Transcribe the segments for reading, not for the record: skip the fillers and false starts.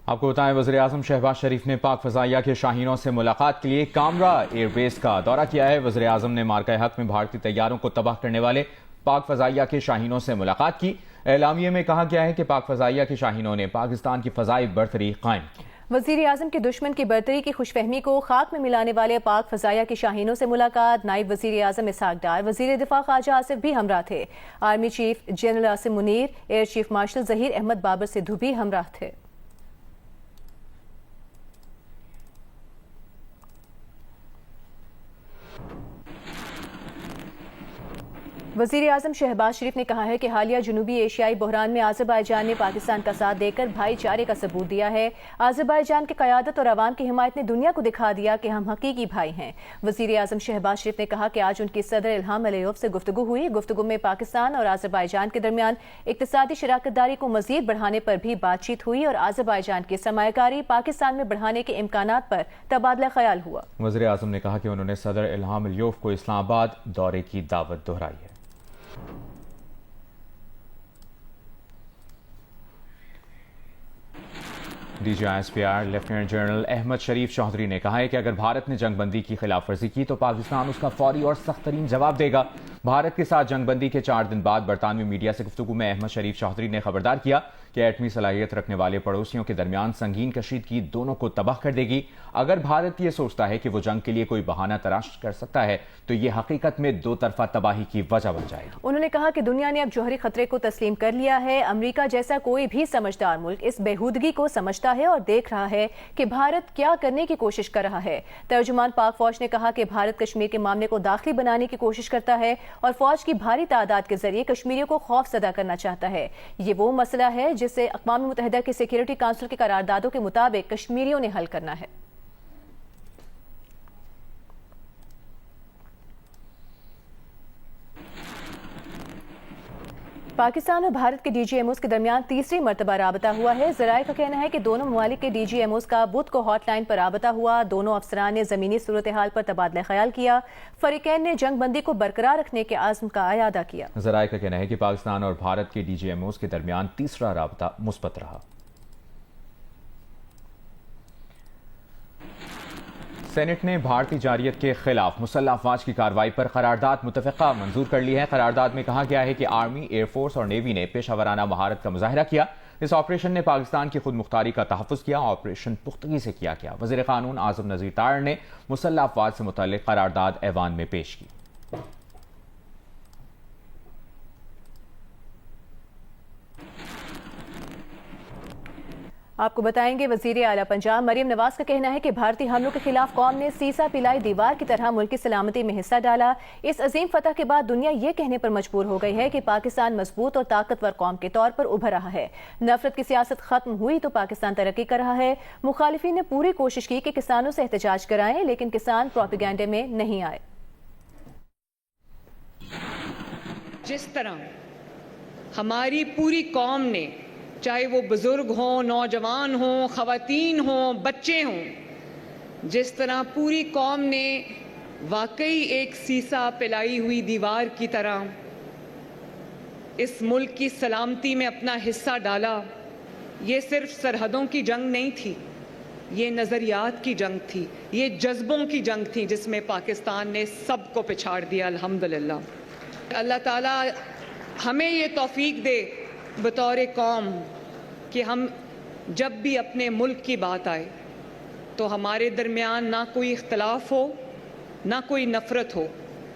آپ کو بتائیں وزیر اعظم شہباز شریف نے پاک فضائیہ کے شاہینوں سے ملاقات کے لیے کامرا ایئر بیس کا دورہ کیا ہے۔ وزیر اعظم نے مارکہ حق میں بھارتی طیاروں کو تباہ کرنے والے پاک فضائیہ کے شاہینوں سے ملاقات کی۔ اعلامیے میں کہا گیا ہے کہ پاک فضائیہ کے شاہینوں نے پاکستان کی فضائی برتری قائم کی۔ وزیر اعظم کے دشمن کی برتری کی خوش فہمی کو خاک میں ملانے والے پاک فضائیہ کے شاہینوں سے ملاقات۔ نائب وزیر اعظم اسحاق ڈار، وزیر دفاع خواجہ آصف بھی ہمراہ تھے۔ Army chief general Asim Munir, air chief marshal Zaheer Ahmed Babar Sidhu بھی ہمراہ تھے۔ وزیر اعظم شہباز شریف نے کہا ہے کہ حالیہ جنوبی ایشیائی بحران میں آذربائیجان نے پاکستان کا ساتھ دے کر بھائی چارے کا ثبوت دیا ہے۔ آذربائیجان کی قیادت اور عوام کی حمایت نے دنیا کو دکھا دیا کہ ہم حقیقی بھائی ہیں۔ وزیر اعظم شہباز شریف نے کہا کہ آج ان کی صدر الہام علیوف سے گفتگو ہوئی۔ گفتگو میں پاکستان اور آذربائیجان کے درمیان اقتصادی شراکت داری کو مزید بڑھانے پر بھی بات چیت ہوئی اور آذربائیجان کی سرمایہ کاری پاکستان میں بڑھانے کے امکانات پر تبادلہ خیال ہوا۔ وزیر اعظم نے کہا کہ انہوں نے صدر الہام علیوف کو اسلام آباد دورے کی دعوت دہرائی ہے۔ D G S P R lieutenant general Ahmed Sharif Chaudhry نے کہا ہے کہ اگر بھارت نے جنگ بندی کی خلاف ورزی کی تو پاکستان اس کا فوری اور سخت ترین جواب دے گا۔ بھارت کے ساتھ جنگ بندی کے 4 دن بعد برطانوی میڈیا سے گفتگو میں احمد شریف چودھری نے خبردار کیا کہ ایٹمی صلاحیت رکھنے والے پڑوسیوں کے درمیان سنگین کشیدگی دونوں کو تباہ کر دے گی۔ اگر بھارت یہ سوچتا ہے کہ وہ جنگ کے لیے کوئی بہانہ تراش کر سکتا ہے تو یہ حقیقت میں دو طرفہ تباہی کی وجہ بن جائے گی۔ انہوں نے کہا کہ دنیا نے اب جوہری خطرے کو تسلیم کر لیا ہے۔ امریکہ جیسا کوئی بھی سمجھدار ملک اس بےہودگی کو سمجھتا ہے اور دیکھ رہا ہے کہ بھارت کیا کرنے کی کوشش کر رہا ہے۔ ترجمان پاک فوج نے کہا کہ بھارت کشمیر کے معاملے کو داخلی بنانے کی کوشش کرتا ہے اور فوج کی بھاری تعداد کے ذریعے کشمیریوں کو خوف زدہ کرنا چاہتا ہے۔ یہ وہ مسئلہ ہے جسے اقوام متحدہ کے سیکیورٹی کونسل کے قراردادوں کے مطابق کشمیریوں نے حل کرنا ہے۔ پاکستان اور بھارت کے ڈی جی ایم اوز کے درمیان تیسری مرتبہ رابطہ ہوا ہے۔ ذرائع کا کہنا ہے کہ دونوں ممالک کے ڈی جی ایم اوز کا بدھ کو ہاٹ لائن پر رابطہ ہوا۔ دونوں افسران نے زمینی صورتحال پر تبادلہ خیال کیا۔ فریقین نے جنگ بندی کو برقرار رکھنے کے عزم کا اعادہ کیا۔ ذرائع کا کہنا ہے کہ پاکستان اور بھارت کے ڈی جی ایم اوز کے درمیان تیسرا رابطہ مثبت رہا۔ سینٹ نے بھارتی جارحیت کے خلاف مسلح افواج کی کارروائی پر قرارداد متفقہ منظور کر لی ہے۔ قرارداد میں کہا گیا ہے کہ آرمی، ایئر فورس اور نیوی نے پیشہ ورانہ مہارت کا مظاہرہ کیا۔ اس آپریشن نے پاکستان کی خود مختاری کا تحفظ کیا۔ آپریشن پختگی سے کیا گیا۔ وزیر قانون اعظم نذیر تاڑ نے مسلح افواج سے متعلق قرارداد ایوان میں پیش کی۔ آپ کو بتائیں گے وزیر اعلیٰ پنجاب مریم نواز کا کہنا ہے کہ بھارتی حملوں کے خلاف قوم نے سیسا پلائی دیوار کی طرح ملک کی سلامتی میں حصہ ڈالا۔ اس عظیم فتح کے بعد دنیا یہ کہنے پر مجبور ہو گئی ہے کہ پاکستان مضبوط اور طاقتور قوم کے طور پر ابھر رہا ہے۔ نفرت کی سیاست ختم ہوئی تو پاکستان ترقی کر رہا ہے۔ مخالفین نے پوری کوشش کی کہ کسانوں سے احتجاج کرائیں لیکن کسان پروپیگنڈے میں نہیں آئے۔ جس طرح ہماری پوری قوم نے، چاہے وہ بزرگ ہوں، نوجوان ہوں، خواتین ہوں، بچے ہوں، جس طرح پوری قوم نے واقعی ایک سیسا پلائی ہوئی دیوار کی طرح اس ملک کی سلامتی میں اپنا حصہ ڈالا، یہ صرف سرحدوں کی جنگ نہیں تھی، یہ نظریات کی جنگ تھی، یہ جذبوں کی جنگ تھی جس میں پاکستان نے سب کو پچھاڑ دیا الحمدللہ۔ اللہ تعالیٰ ہمیں یہ توفیق دے بطور قوم کہ ہم جب بھی اپنے ملک کی بات آئے تو ہمارے درمیان نہ کوئی اختلاف ہو، نہ کوئی نفرت ہو۔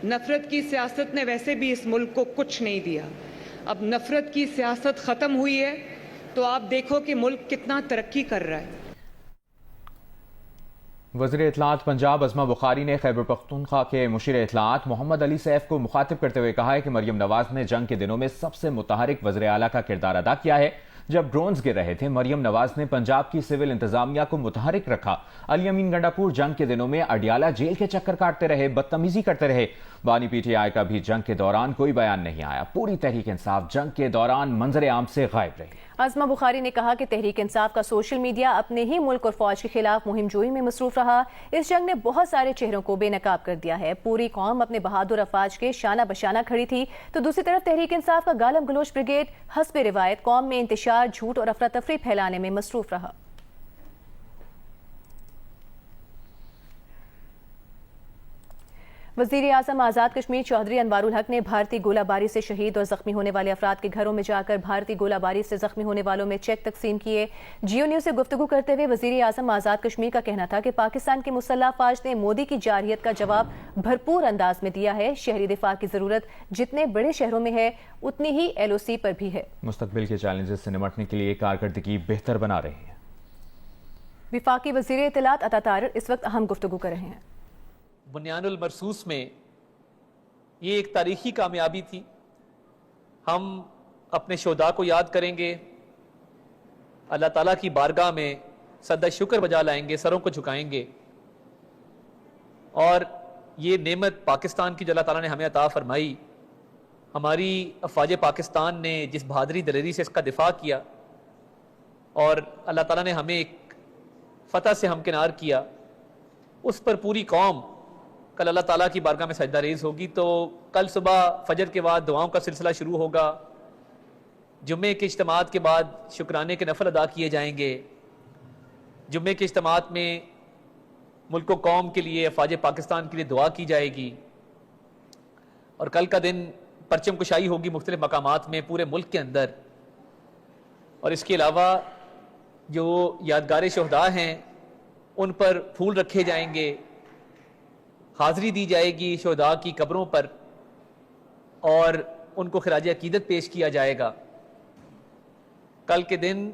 نفرت کی سیاست نے ویسے بھی اس ملک کو کچھ نہیں دیا۔ اب نفرت کی سیاست ختم ہوئی ہے تو آپ دیکھو کہ ملک کتنا ترقی کر رہا ہے۔ وزیر اطلاعات پنجاب عظمہ بخاری نے خیبر پختونخوا کے مشیر اطلاعات محمد علی سیف کو مخاطب کرتے ہوئے کہا ہے کہ مریم نواز نے جنگ کے دنوں میں سب سے متحرک وزیر اعلیٰ کا کردار ادا کیا ہے۔ جب ڈرونز گر رہے تھے مریم نواز نے پنجاب کی سول انتظامیہ کو متحرک رکھا۔ علی امین گنڈاپور جنگ کے دنوں میں اڈیالہ جیل کے چکر کاٹتے رہے، بدتمیزی کرتے رہے۔ بانی پی ٹی آئی کا بھی جنگ کے دوران کوئی بیان نہیں آیا۔ پوری تحریک انصاف جنگ کے دوران منظر عام سے غائب رہی۔ عظمہ بخاری نے کہا کہ تحریک انصاف کا سوشل میڈیا اپنے ہی ملک اور فوج کے خلاف مہم جوئی میں مصروف رہا۔ اس جنگ نے بہت سارے چہروں کو بے نقاب کر دیا ہے۔ پوری قوم اپنے بہادر افواج کے شانہ بشانہ کھڑی تھی تو دوسری طرف تحریک انصاف کا گالم گلوچ بریگیڈ حسب روایت قوم میں انتشار، جھوٹ اور افراتفری پھیلانے میں مصروف رہا۔ وزیر اعظم آزاد کشمیر چودھری انوار الحق نے بھارتی گولہ باری سے شہید اور زخمی ہونے والے افراد کے گھروں میں جا کر بھارتی گولہ باری سے زخمی ہونے والوں میں چیک تقسیم کیے۔ جیو نیوز سے گفتگو کرتے ہوئے وزیر اعظم آزاد کشمیر کا کہنا تھا کہ پاکستان کی مسلح افواج نے مودی کی جارحیت کا جواب بھرپور انداز میں دیا ہے۔ شہری دفاع کی ضرورت جتنے بڑے شہروں میں ہے اتنی ہی LOC پر بھی ہے۔ مستقبل کے چیلنجز سے نمٹنے کے لیے کارکردگی بہتر بنا رہے ہیں۔ وفاقی وزیر اطلاعات عطا طارق اس وقت اہم گفتگو کر رہے ہیں۔ بنیان المرصوص میں یہ ایک تاریخی کامیابی تھی۔ ہم اپنے شہداء کو یاد کریں گے، اللہ تعالیٰ کی بارگاہ میں سجدہ شکر بجا لائیں گے، سروں کو جھکائیں گے، اور یہ نعمت پاکستان کی جو اللہ تعالیٰ نے ہمیں عطا فرمائی، ہماری افواج پاکستان نے جس بہادری دلیری سے اس کا دفاع کیا اور اللہ تعالیٰ نے ہمیں ایک فتح سے ہمکنار کیا، اس پر پوری قوم کل اللہ تعالیٰ کی بارگاہ میں سجدہ ریز ہوگی۔ تو کل صبح فجر کے بعد دعاؤں کا سلسلہ شروع ہوگا، جمعے کے اجتماعات کے بعد شکرانے کے نفل ادا کیے جائیں گے، جمعے کے اجتماعات میں ملک و قوم کے لیے، افواج پاکستان کے لیے دعا کی جائے گی، اور کل کا دن پرچم کشائی ہوگی مختلف مقامات میں پورے ملک کے اندر، اور اس کے علاوہ جو یادگار شہداء ہیں ان پر پھول رکھے جائیں گے، حاضری دی جائے گی شہداء کی قبروں پر، اور ان کو خراج عقیدت پیش کیا جائے گا۔ کل کے دن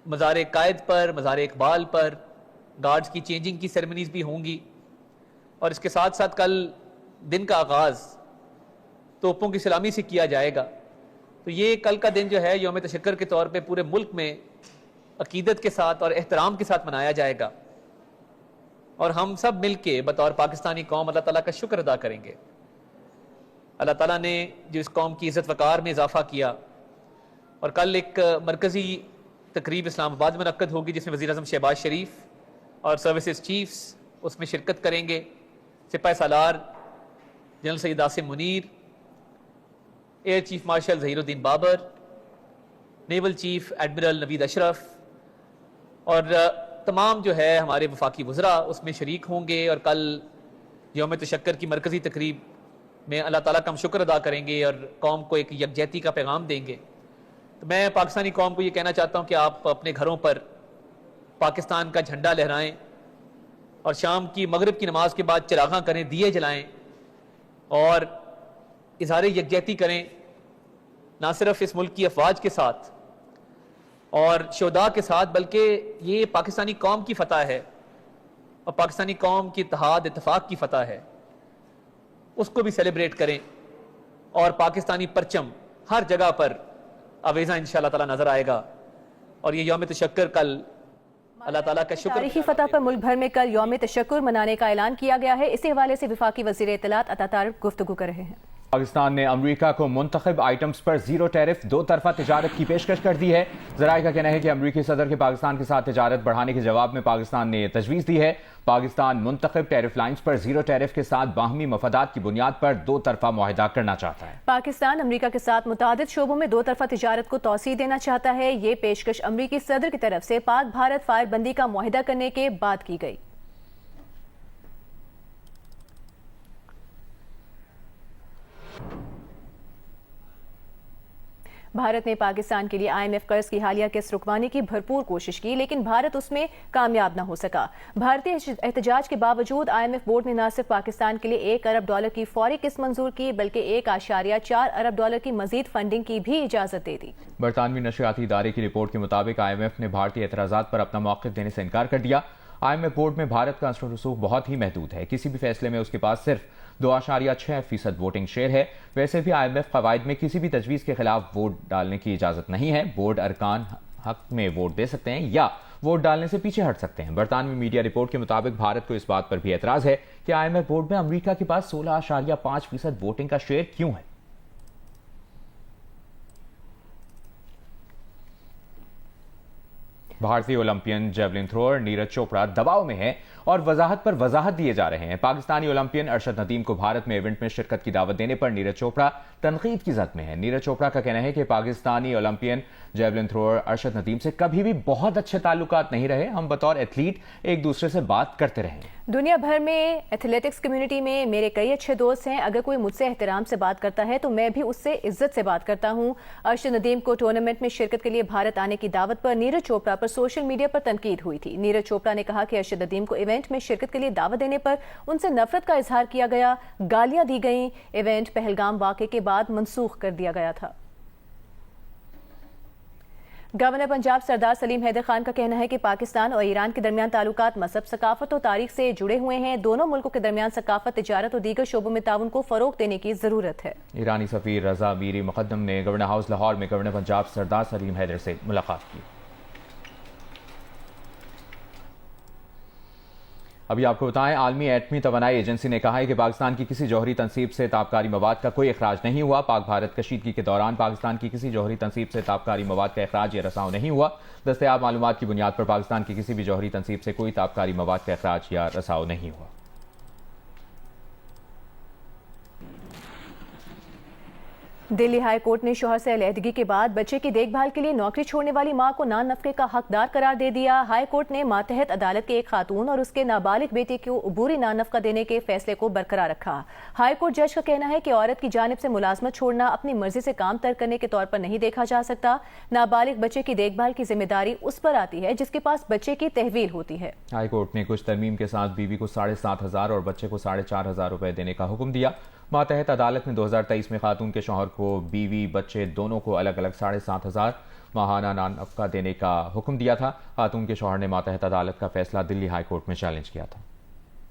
مزار قائد پر، مزار اقبال پر گارڈز کی چینجنگ کی سیریمنیز بھی ہوں گی، اور اس کے ساتھ ساتھ کل دن کا آغاز توپوں کی سلامی سے کیا جائے گا۔ تو یہ کل کا دن جو ہے یوم تشکر کے طور پہ پورے ملک میں عقیدت کے ساتھ اور احترام کے ساتھ منایا جائے گا، اور ہم سب مل کے بطور پاکستانی قوم اللہ تعالیٰ کا شکر ادا کریں گے۔ اللہ تعالیٰ نے جو اس قوم کی عزت وقار میں اضافہ کیا، اور کل ایک مرکزی تقریب اسلام آباد میں منعقد ہوگی جس میں وزیر اعظم شہباز شریف اور سروسز چیفز اس میں شرکت کریں گے، سپاہی سالار general Syed Asim Munir, air chief marshal Zaheer Uddin Babar, naval chief admiral Naveed Ashraf, اور تمام جو ہے ہمارے وفاقی وزراء اس میں شریک ہوں گے، اور کل یوم تشکر کی مرکزی تقریب میں اللہ تعالیٰ کا ہم شکر ادا کریں گے اور قوم کو ایک یکجہتی کا پیغام دیں گے۔ تو میں پاکستانی قوم کو یہ کہنا چاہتا ہوں کہ آپ اپنے گھروں پر پاکستان کا جھنڈا لہرائیں، اور شام کی مغرب کی نماز کے بعد چراغاں کریں، دیے جلائیں، اور اظہار یکجہتی کریں، نہ صرف اس ملک کی افواج کے ساتھ اور شہداء کے ساتھ، بلکہ یہ پاکستانی قوم کی فتح ہے، اور پاکستانی قوم کی اتحاد اتفاق کی فتح ہے، اس کو بھی سیلیبریٹ کریں، اور پاکستانی پرچم ہر جگہ پر آویزاں انشاءاللہ تعالی نظر آئے گا۔ اور یہ یوم تشکر کل اللہ تعالیٰ کا شکر، تاریخی فتح پر ملک بھر میں کل یوم تشکر منانے کا اعلان کیا گیا ہے۔ اسی حوالے سے وفاقی وزیر اطلاعات عطا طارق گفتگو کر رہے ہیں۔ پاکستان نے امریکہ کو منتخب آئٹمز پر زیرو ٹیرف دو طرفہ تجارت کی پیشکش کر دی ہے۔ ذرائع کا کہنا ہے کہ امریکی صدر کے پاکستان کے ساتھ تجارت بڑھانے کے جواب میں پاکستان نے یہ تجویز دی ہے۔ پاکستان منتخب ٹیرف لائنز پر زیرو ٹیرف کے ساتھ باہمی مفادات کی بنیاد پر دو طرفہ معاہدہ کرنا چاہتا ہے۔ پاکستان امریکہ کے ساتھ متعدد شعبوں میں دو طرفہ تجارت کو توسیع دینا چاہتا ہے۔ یہ پیشکش امریکی صدر کی طرف سے پاک بھارت فائر بندی کا معاہدہ کرنے کے بعد کی گئی۔ بھارت نے پاکستان کے لیے IMF قرض کی حالیہ قسط رکوانے کی بھرپور کوشش کی، لیکن بھارت اس میں کامیاب نہ ہو سکا۔ بھارتی احتجاج کے باوجود IMF بورڈ نے نہ صرف پاکستان کے لیے $1 ارب کی فوری قسط منظور کی، بلکہ $1.4 ارب کی مزید فنڈنگ کی بھی اجازت دے دی۔ برطانوی نشریاتی ادارے کی رپورٹ کے مطابق IMF نے بھارتی اعتراضات پر اپنا موقف دینے سے انکار کر دیا۔ IMF بورڈ میں بھارت کا اثر و رسوخ بہت ہی محدود ہے، کسی بھی فیصلے میں اس کے پاس صرف 2.6% ووٹنگ شیئر ہے۔ ویسے بھی IMF قواعد میں کسی بھی تجویز کے خلاف ووٹ ڈالنے کی اجازت نہیں ہے۔ بورڈ ارکان حق میں ووٹ دے سکتے ہیں یا ووٹ ڈالنے سے پیچھے ہٹ سکتے ہیں۔ برطانوی میڈیا رپورٹ کے مطابق بھارت کو اس بات پر بھی اعتراض ہے کہ IMF بورڈ میں امریکہ کے پاس 16.5% ووٹنگ کا شیئر کیوں ہے۔ بھارتی اولمپئن جیولن تھرور نیرج چوپڑا دباؤ میں ہے اور وضاحت پر وضاحت دیے جا رہے ہیں۔ پاکستانی اولمپئن ارشد ندیم کو بھارت میں ایونٹ میں شرکت کی دعوت دینے پر نیرج چوپڑا تنقید کی زد میں ہے۔ نیرج چوپڑا کا کہنا ہے کہ پاکستانی اولمپئن جیولن تھرور ارشد ندیم سے کبھی بھی بہت اچھے تعلقات نہیں رہے، ہم بطور ایتھلیٹ ایک دوسرے سے بات کرتے رہے۔ دنیا بھر میں ایتھلیٹکس کمیونٹی میں میرے کئی اچھے دوست ہیں. اگر کوئی مجھ سے احترام سے بات کرتا ہے تو میں بھی اس سے عزت سے بات کرتا ہوں. ارشد ندیم کو ٹورنامنٹ میں شرکت کے لیے بھارت آنے کی دعوت پر نیرج چوپڑا پر سوشل میڈیا پر تنقید ہوئی تھی. نیرج چوپڑا نے کہا کہ ارشد ندیم کو ایونٹ میں شرکت کے لیے دعوت دینے پر ان سے نفرت کا اظہار کیا گیا, گالیاں دی گئیں. ایونٹ پہلگام واقعے کے بعد منسوخ کر دیا گیا تھا. گورنر پنجاب سردار سلیم حیدر خان کا کہنا ہے کہ پاکستان اور ایران کے درمیان تعلقات مذہب, ثقافت اور تاریخ سے جڑے ہوئے ہیں. دونوں ملکوں کے درمیان ثقافت, تجارت اور دیگر شعبوں میں تعاون کو فروغ دینے کی ضرورت ہے. ایرانی سفیر رضا میری مقدم نے گورنر ہاؤس لاہور میں گورنر پنجاب سردار سلیم حیدر سے ملاقات کی. ابھی آپ کو بتائیں, عالمی ایٹمی توانائی ایجنسی نے کہا ہے کہ پاکستان کی کسی جوہری تنصیب سے تابکاری مواد کا کوئی اخراج نہیں ہوا. پاک بھارت کشیدگی کے دوران پاکستان کی کسی جوہری تنصیب سے تابکاری مواد کا اخراج یا رساؤ نہیں ہوا. دستیاب معلومات کی بنیاد پر پاکستان کی کسی بھی جوہری تنصیب سے کوئی تابکاری مواد کا اخراج یا رساؤ نہیں ہوا. دلی ہائی کورٹ نے شوہر سے علیحدگی کے بعد بچے کی دیکھ بھال کے لیے نوکری چھوڑنے والی ماں کو نان نفقے کا حقدار قرار دے دیا. ہائی کورٹ نے ماتحت عدالت کے ایک خاتون اور اس کے نابالغ بیٹے کو عبوری نان نفقہ دینے کے فیصلے کو برقرار رکھا. ہائی کورٹ جج کا کہنا ہے کہ عورت کی جانب سے ملازمت چھوڑنا اپنی مرضی سے کام ترک کرنے کے طور پر نہیں دیکھا جا سکتا. نابالغ بچے کی دیکھ بھال کی ذمہ داری اس پر آتی ہے جس کے پاس بچے کی تحویل ہوتی ہے. ہائی کورٹ نے کچھ ترمیم کے ساتھ بیوی کو 7,500 اور بچے کو 4,500 روپے دینے کا حکم دیا. ماتحت عدالت نے 2023 میں خاتون کے شوہر کو بیوی بچے دونوں کو الگ الگ 7,500 ماہانہ نان نفقہ دینے کا حکم دیا تھا. خاتون کے شوہر نے ماتحت عدالت کا فیصلہ دلی ہائی کورٹ میں چیلنج کیا تھا.